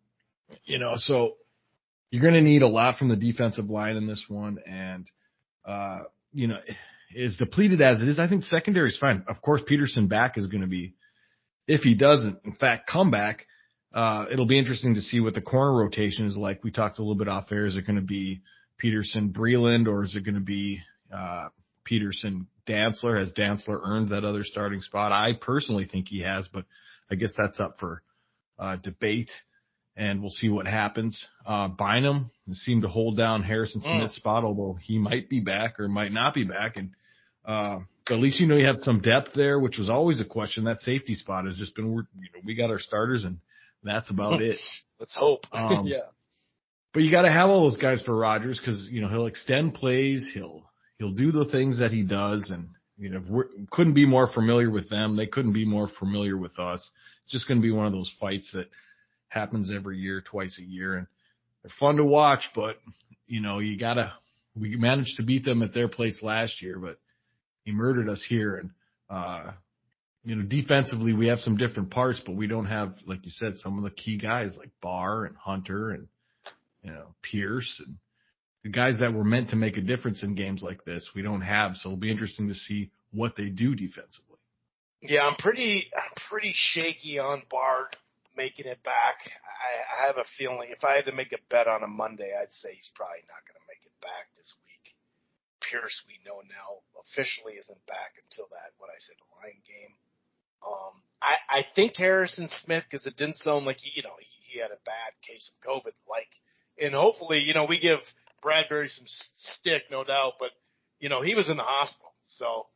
you're going to need a lot from the defensive line in this one, and, as depleted as it is, I think secondary is fine. Of course, Peterson back is going to be, if he doesn't, in fact, come back, it'll be interesting to see what the corner rotation is like. We talked a little bit off air. Is it going to be Peterson Breland, or is it going to be Peterson Dantzler? Has Dantzler earned that other starting spot? I personally think he has, but I guess that's up for debate, and we'll see what happens. Bynum seemed to hold down Harrison Smith's spot, although he might be back or might not be back. And but at least you have some depth there, which was always a question. That safety spot has just been, we got our starters, and that's about it. Let's hope. Yeah. But you got to have all those guys for Rodgers because he'll extend plays, he'll do the things that he does, and we couldn't be more familiar with them. They couldn't be more familiar with us. It's just going to be one of those fights that happens every year, twice a year, and they're fun to watch. But we managed to beat them at their place last year, but he murdered us here. And defensively we have some different parts, but we don't have, like you said, some of the key guys like Barr and Hunter and Pierce and the guys that were meant to make a difference in games like this. We don't have, so it'll be interesting to see what they do defensively. Yeah, I'm pretty shaky on Barr making it back. I have a feeling if I had to make a bet on a Monday, I'd say he's probably not going to make it back this week. Pierce, we know now, officially isn't back until the line game. I think Harrison Smith, because it didn't sound like he had a bad case of COVID, and hopefully, we give Bradbury some stick, no doubt, but he was in the hospital, so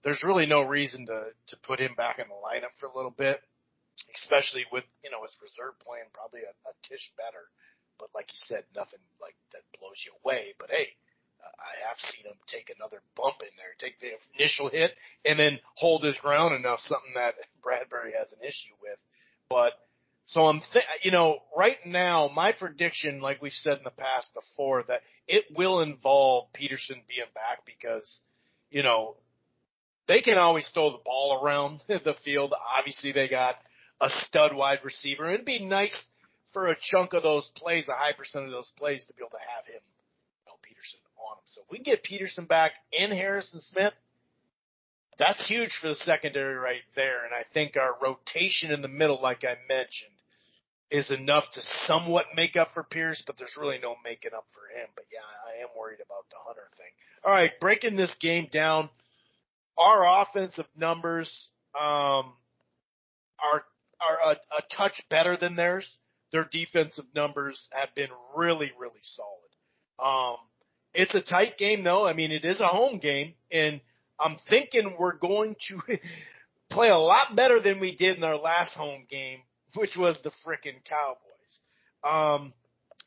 there's really no reason to put him back in the lineup for a little bit, especially with his reserve playing probably a tish better. But like you said, nothing like that blows you away. But hey, I have seen him take another bump in there, take the initial hit, and then hold his ground enough, something that Bradbury has an issue with. But so right now, my prediction, like we've said in the past before, that it will involve Peterson being back because, they can always throw the ball around the field. Obviously, they got a stud wide receiver. It'd be nice for a chunk of those plays, a high percent of those plays, to be able to have him, Peterson on him. So if we can get Peterson back and Harrison Smith, that's huge for the secondary right there. And I think our rotation in the middle, like I mentioned, is enough to somewhat make up for Pierce, but there's really no making up for him. But yeah, I am worried about the Hunter thing. All right, breaking this game down, our offensive numbers are a touch better than theirs. Their defensive numbers have been really, really solid. It's a tight game, though. I mean, it is a home game, and I'm thinking we're going to play a lot better than we did in our last home game, which was the frickin' Cowboys.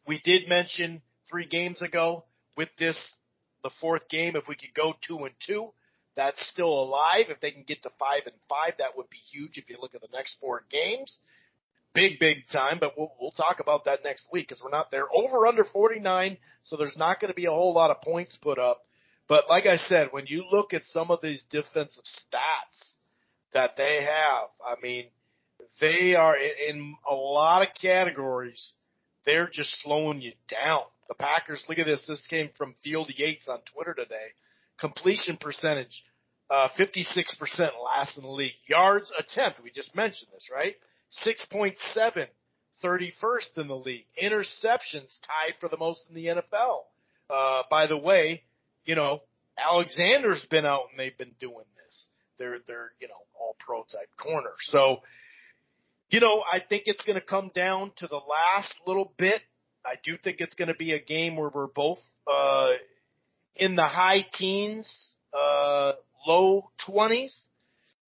We did mention 3 games ago with this, the 4th game, if we could go 2-2, that's still alive. If they can get to 5-5, that would be huge if you look at the next 4 games. Big time, but we'll talk about that next week because we're not there. Over under 49, so there's not going to be a whole lot of points put up. But like I said, when you look at some of these defensive stats that they have, I mean, they are in a lot of categories. They're just slowing you down. The Packers, look at this. This came from Field Yates on Twitter today. Completion percentage, 56% last in the league. Yards attempt, we just mentioned this, right? 6.7, 31st in the league. Interceptions tied for the most in the NFL. By the way, Alexander's been out and they've been doing this. They're all pro type corner. So, I think it's going to come down to the last little bit. I do think it's going to be a game where we're both, in the high teens, low 20s.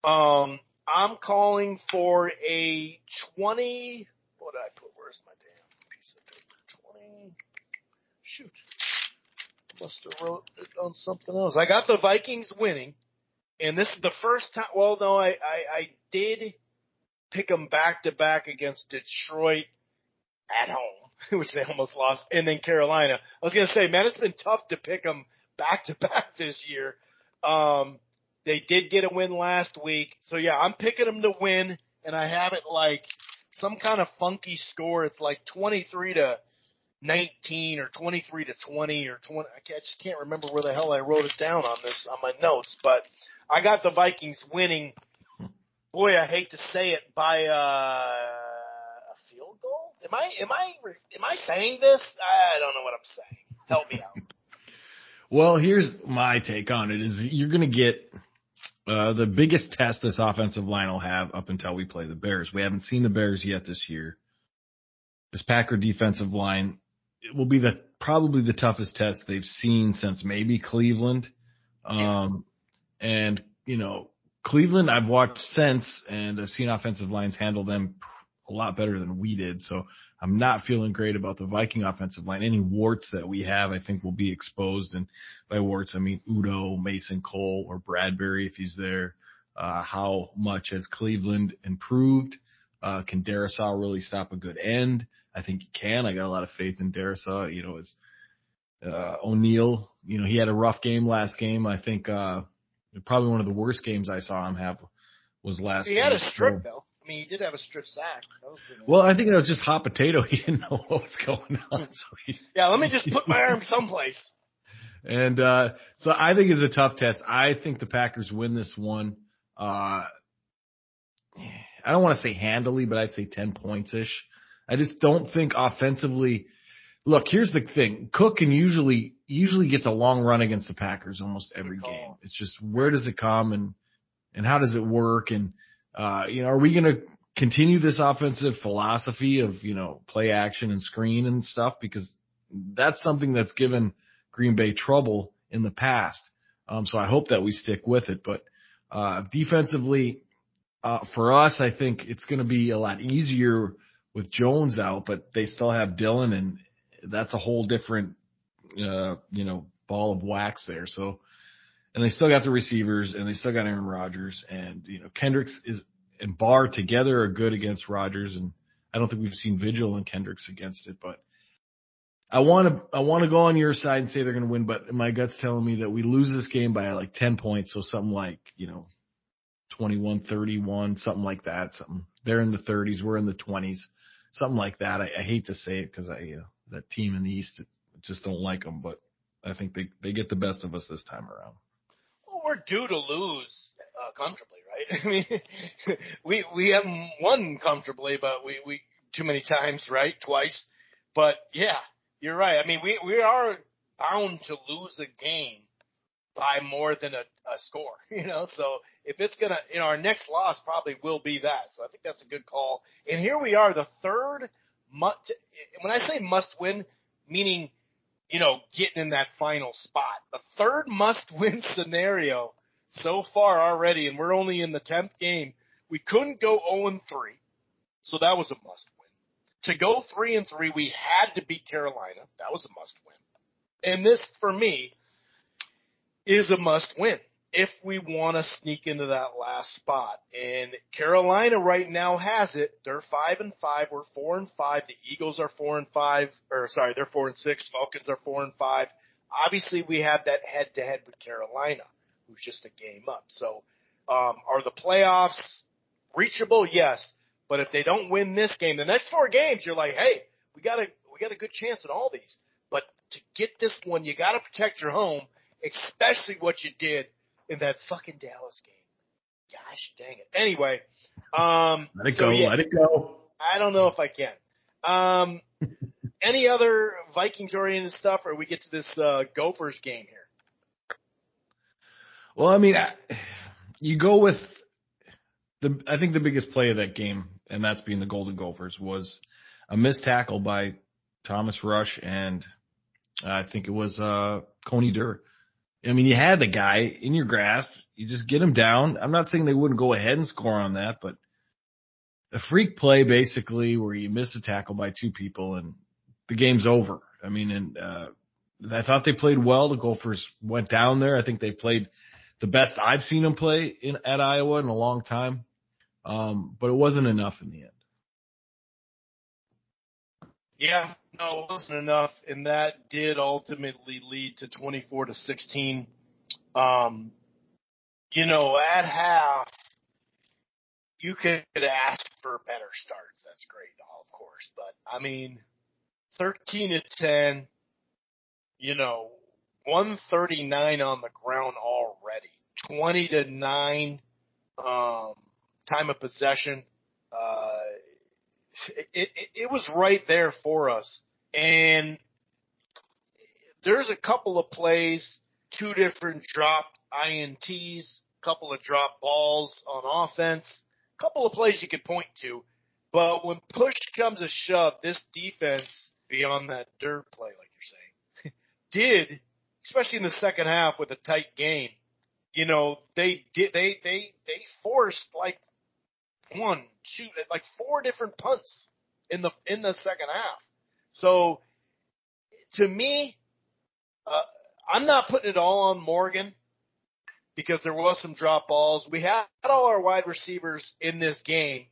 I'm calling for a 20. What did I put? Where's my damn piece of paper? 20. Shoot. Must have wrote it on something else. I got the Vikings winning, and this is the first time. Well, no, I did pick them back-to-back against Detroit at home, which they almost lost, and then Carolina. I was going to say, man, it's been tough to pick them back-to-back this year. They did get a win last week. So, yeah, I'm picking them to win, and I have it like some kind of funky score. It's like 23-19 or 23-20 or 20. I just can't remember where the hell I wrote it down on my notes. But I got the Vikings winning. Boy, I hate to say it, by a field goal. Am I saying this? I don't know what I'm saying. Help me out. Well, here's my take on it: is you're going to get the biggest test this offensive line will have up until we play the Bears. We haven't seen the Bears yet this year. This Packer defensive line, it will be probably the toughest test they've seen since maybe Cleveland. And, Cleveland I've watched since, and I've seen offensive lines handle them a lot better than we did. So I'm not feeling great about the Viking offensive line. Any warts that we have, I think, will be exposed. And by warts, I mean Udo, Mason Cole, or Bradbury if he's there. How much has Cleveland improved? Can Darisaw really stop a good end? I think he can. I got a lot of faith in Darisaw. As O'Neal, he had a rough game last game. I think probably one of the worst games I saw him have was last game. He had a strip, though. I mean, he did have a strip sack. Well, I think that was just hot potato. He didn't know what was going on. Yeah, let me just put my arm someplace. And so I think it's a tough test. I think the Packers win this one. I don't want to say handily, but I'd say 10 points-ish. I just don't think offensively. Look, here's the thing. Cook can usually gets a long run against the Packers almost every game. It's just where does it come and how does it work? And, are we going to continue this offensive philosophy of, play action and screen and stuff? Because that's something that's given Green Bay trouble in the past. So I hope that we stick with it. But defensively, for us, I think it's going to be a lot easier with Jones out, but they still have Dillon, and that's a whole different, ball of wax there. So, and they still got the receivers, and they still got Aaron Rodgers, and, Kendricks and Barr together are good against Rodgers, and I don't think we've seen Vigil and Kendricks against it, but I want to go on your side and say they're going to win, but my gut's telling me that we lose this game by like 10 points. So something like, 21-31, something like that. They're in the 30s. We're in the 20s, something like that. I hate to say it because that team in the East, just don't like them, but I think they get the best of us this time around. Well, we're due to lose comfortably, right? I mean, we haven't won comfortably, but we too many times, right? Twice. But yeah, you're right. I mean, we are bound to lose a game by more than a score, So if it's going to, our next loss probably will be that. So I think that's a good call. And here we are, the third, when I say must win, meaning, getting in that final spot. The third must-win scenario so far already, and we're only in the 10th game. We couldn't go 0-3, so that was a must-win. To go 3-3, we had to beat Carolina. That was a must-win. And this, for me, is a must-win if we want to sneak into that last spot. And Carolina right now has it. They're 5-5. We're 4-5. The Eagles are 4-5. They're 4-6. Falcons are 4-5. Obviously, we have that head-to-head with Carolina, who's just a game up. So, are the playoffs reachable? Yes. But if they don't win this game, the next 4 games, you're like, hey, we got a good chance in all these. But to get this one, you got to protect your home, especially what you did in that fucking Dallas game. Gosh dang it. Anyway. Let it go. Yeah, let it go. I don't know if I can. Any other Vikings-oriented stuff, or we get to this Gophers game here? Well, I mean, you go with I think the biggest play of that game, and that's being the Golden Gophers, was a missed tackle by Thomas Rush and I think it was Coney Durr. I mean, you had the guy in your grasp. You just get him down. I'm not saying they wouldn't go ahead and score on that, but a freak play basically where you miss a tackle by two people and the game's over. I mean, and I thought they played well. The Gophers went down there. I think they played the best I've seen them play at Iowa in a long time. But it wasn't enough in the end. Yeah, no, it wasn't enough, and that did ultimately lead to 24-16. At half, you could ask for better starts. That's great, of course, but I mean, 13-10, 139 on the ground already, 20-9 time of possession. It was right there for us. And there's a couple of plays, 2 different dropped INTs, a couple of dropped balls on offense, a couple of plays you could point to. But when push comes to shove, this defense, beyond that dirt play, like you're saying, did, especially in the second half with a tight game, they forced like 4 different punts in the second half. So to me, I'm not putting it all on Morgan because there was some drop balls. We had all our wide receivers in this game.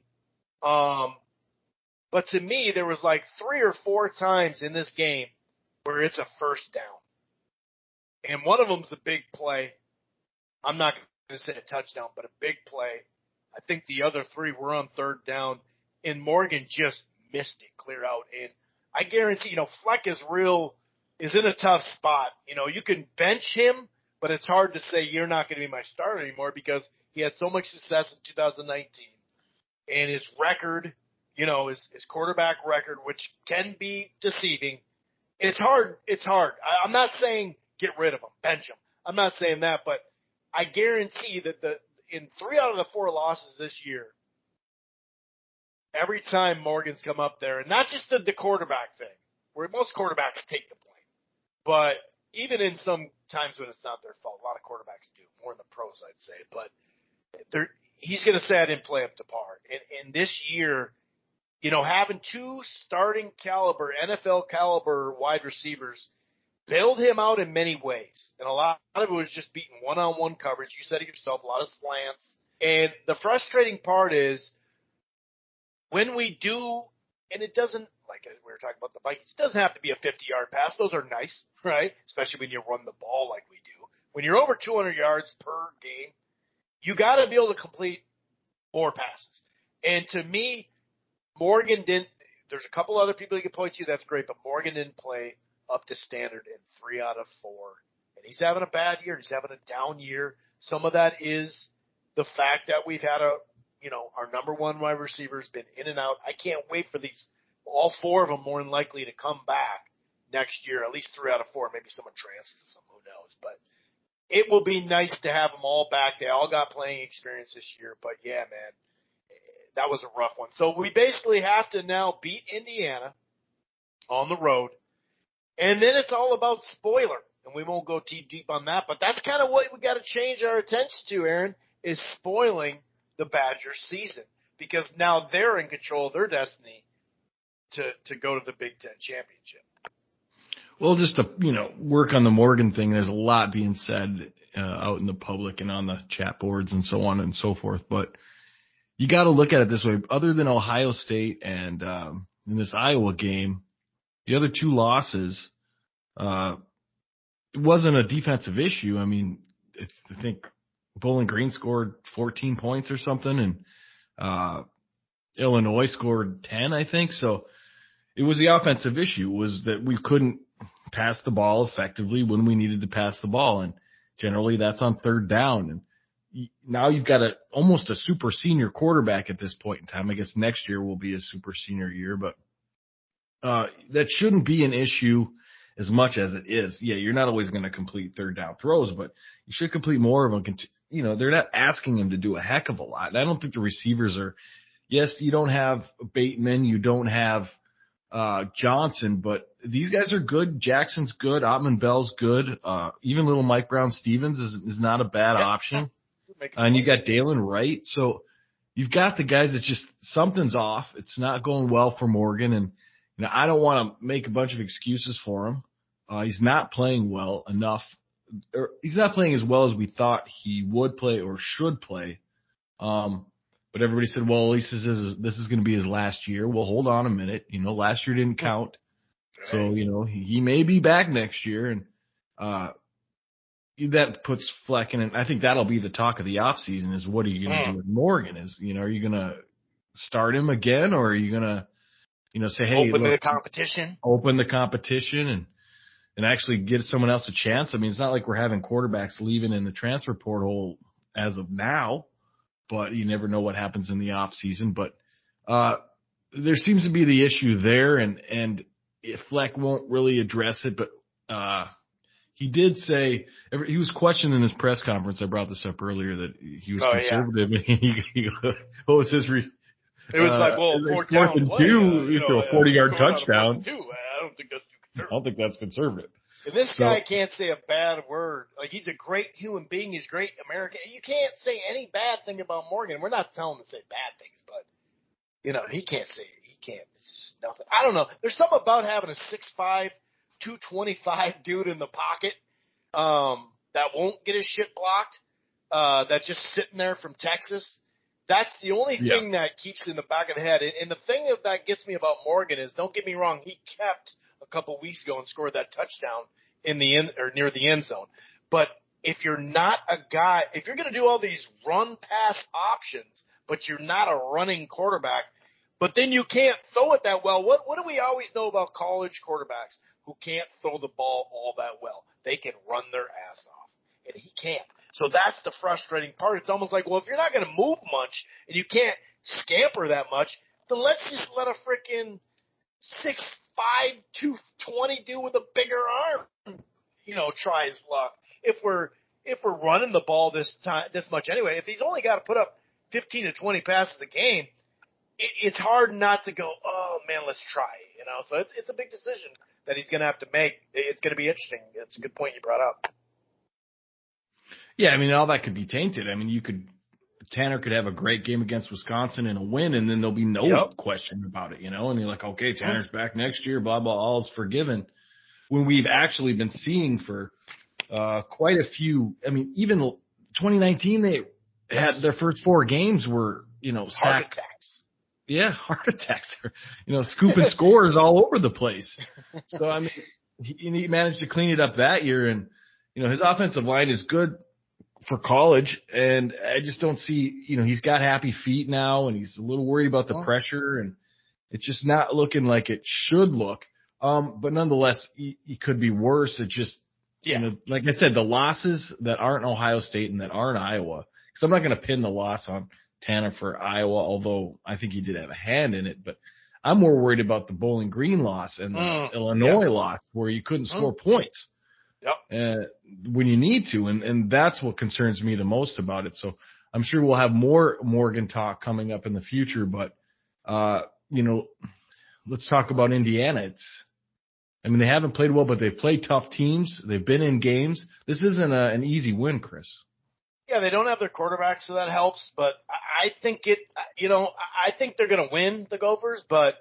But to me, there was like 3 or 4 times in this game where it's a first down. And one of them's a big play. I'm not going to say a touchdown, but a big play. I think the other 3 were on third down, and Morgan just missed it clear out. And I guarantee, Fleck is in a tough spot. You can bench him, but it's hard to say you're not going to be my starter anymore because he had so much success in 2019. And his record, his quarterback record, which can be deceiving, it's hard. I'm not saying get rid of him, bench him. I'm not saying that, but I guarantee that in 3 out of the 4 losses this year, every time Morgan's come up there, and not just the quarterback thing, where most quarterbacks take the blame, but even in some times when it's not their fault, a lot of quarterbacks do, more in the pros, I'd say, but he's going to say I didn't play up to par. And this year, having 2 starting caliber, NFL caliber wide receivers bailed him out in many ways. And a lot of it was just beating one-on-one coverage. You said it yourself, a lot of slants. And the frustrating part is when we do, and it doesn't, like we were talking about the Vikings, it doesn't have to be a 50-yard pass. Those are nice, right? Especially when you run the ball like we do. When you're over 200 yards per game, you got to be able to complete more passes. And to me, Morgan didn't. There's a couple other people you can point to. That's great, but Morgan didn't play up to standard in 3 out of 4. And he's having a bad year. He's having a down year. Some of that is the fact that we've had our number 1 wide receiver has been in and out. I can't wait for all 4 of them more than likely to come back next year, at least 3 out of 4. Maybe someone transfers or something, who knows. But it will be nice to have them all back. They all got playing experience this year. But yeah, man, that was a rough one. So we basically have to now beat Indiana on the road. And then it's all about spoiler, and we won't go too deep on that, but that's kind of what we got to change our attention to, Aaron, is spoiling the Badgers season, because now they're in control of their destiny to go to the Big Ten championship. Well, just to, work on the Morgan thing, there's a lot being said out in the public and on the chat boards and so on and so forth, but you got to look at it this way. Other than Ohio State and in this Iowa game, the other 2 losses, it wasn't a defensive issue. I mean, I think Bowling Green scored 14 points or something, and Illinois scored 10, I think. So it was the offensive issue, was that we couldn't pass the ball effectively when we needed to pass the ball, and generally that's on third down. And now you've got almost a super senior quarterback at this point in time. I guess next year will be a super senior year, but that shouldn't be an issue as much as it is. Yeah, you're not always going to complete third down throws, but you should complete more of them. They're not asking him to do a heck of a lot. I don't think the receivers are. Yes, you don't have Bateman, you don't have Johnson, but these guys are good. Jackson's good. Ottman Bell's good. Even little Mike Brown-Stevens is not a bad option. And you got Dalen Wright. So you've got the guys that just something's off. It's not going well for Morgan. And, I don't want to make a bunch of excuses for him. He's not playing well enough. Or he's not playing as well as we thought he would play or should play. But everybody said, well, at least this is going to be his last year. Well, hold on a minute. Last year didn't count. So, he may be back next year. And that puts Fleck in. And I think that'll be the talk of the offseason is what are you going to do with Morgan? Are you going to start him again or are you going to, say, hey, open the competition and actually give someone else a chance? I mean, it's not like we're having quarterbacks leaving in the transfer portal as of now. But you never know what happens in the off season. But there seems to be the issue there, and Fleck won't really address it. But he did say he was questioned in his press conference. I brought this up earlier that he was conservative. Yeah. And what was his? It was like, well, fourth and two, you throw a 40-yard touchdown. I don't think that's conservative. And this guy can't say a bad word. Like, he's a great human being. He's great American. You can't say any bad thing about Morgan. We're not telling him to say bad things, but, he can't say it. He can't. It's nothing. I don't know. There's something about having a 6'5", 225 dude in the pocket that won't get his shit blocked, that's just sitting there from Texas. That's the only thing that keeps in the back of the head. And the thing that gets me about Morgan is, don't get me wrong, he kept a couple weeks ago and scored that touchdown in the end or near the end zone. But if you're not a guy, if you're going to do all these run pass options, but you're not a running quarterback, but then you can't throw it that well. What do we always know about college quarterbacks who can't throw the ball all that well? They can run their ass off, and he can't. So that's the frustrating part. It's almost like, well, if you're not going to move much and you can't scamper that much, then let's just let a freaking 6'5", 220 dude with a bigger arm, try his luck. If we're running the ball this much anyway, if he's only got to put up 15 to 20 passes a game, it's hard not to go, oh man, let's try. So it's a big decision that he's going to have to make. It's going to be interesting. It's a good point you brought up. Yeah, I mean, all that could be tainted. I mean, Tanner could have a great game against Wisconsin and a win, and then there'll be no question about it, and you're like, okay, Tanner's back next year, blah, blah, all's forgiven. When we've actually been seeing for quite a few, I mean, even 2019, they had their first 4 games were, heart attacks. Yeah, heart attacks. Scooping scores all over the place. So, I mean, he managed to clean it up that year, and, his offensive line is good for college, and I just don't see, he's got happy feet now, and he's a little worried about the pressure, and it's just not looking like it should look. But nonetheless, he could be worse. It just, like I said, the losses that aren't Ohio State and that aren't Iowa, because I'm not going to pin the loss on Tanner for Iowa, although I think he did have a hand in it, but I'm more worried about the Bowling Green loss and the Illinois loss where you couldn't score points. When you need to, and that's what concerns me the most about it. So I'm sure we'll have more Morgan talk coming up in the future, but let's talk about Indiana. They haven't played well, but they've played tough teams. They've been in games. This isn't an easy win, Chris. Yeah, they don't have their quarterback, so that helps, but I think I think they're going to win, the Gophers, but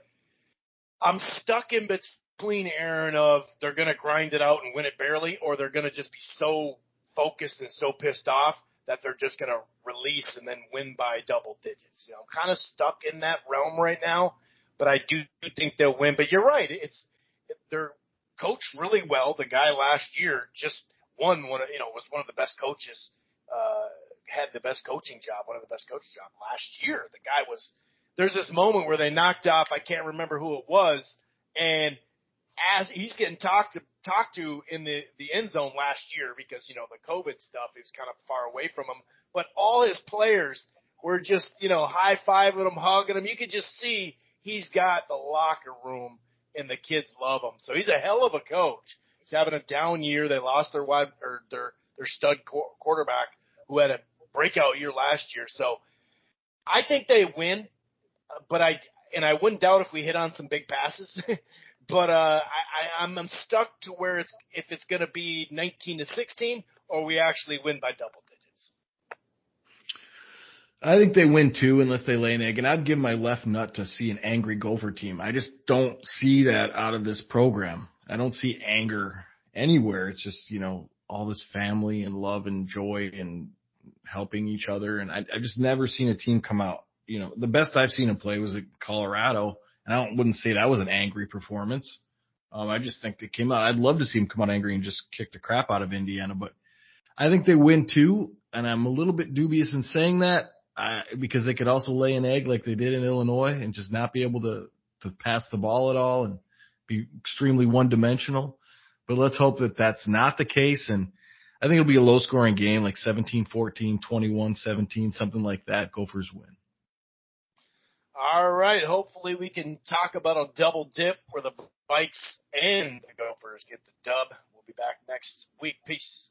I'm stuck in between Aaron of they're going to grind it out and win it barely, or they're going to just be so focused and so pissed off that they're just going to release and then win by double digits. I'm kind of stuck in that realm right now, but I do think they'll win. But you're right. They're coached really well. The guy last year just was one of the best coaches, had the best coaching job, one of the best coaching jobs last year. The guy there's this moment where they knocked off, I can't remember who it was, and as he's getting talked to in the end zone last year because, the COVID stuff, he was kind of far away from him. But all his players were just, high-fiving him, hugging him. You could just see he's got the locker room and the kids love him. So he's a hell of a coach. He's having a down year. They lost their stud quarterback who had a breakout year last year. So I think they win, but and I wouldn't doubt if we hit on some big passes. But I'm stuck to where if it's going to be 19-16 or we actually win by double digits. I think they win too, unless they lay an egg. And I'd give my left nut to see an angry Gopher team. I just don't see that out of this program. I don't see anger anywhere. It's just, all this family and love and joy and helping each other. And I've just never seen a team come out. The best I've seen them play was at Colorado. And I wouldn't say that was an angry performance. I just think they came out. I'd love to see them come out angry and just kick the crap out of Indiana. But I think they win too. And I'm a little bit dubious in saying that. Because they could also lay an egg like they did in Illinois and just not be able to pass the ball at all and be extremely one-dimensional. But let's hope that that's not the case. And I think it'll be a low-scoring game, like 17-14, 21-17, something like that. Gophers win. All right. Hopefully we can talk about a double dip where the Vikes and the Gophers get the dub. We'll be back next week. Peace.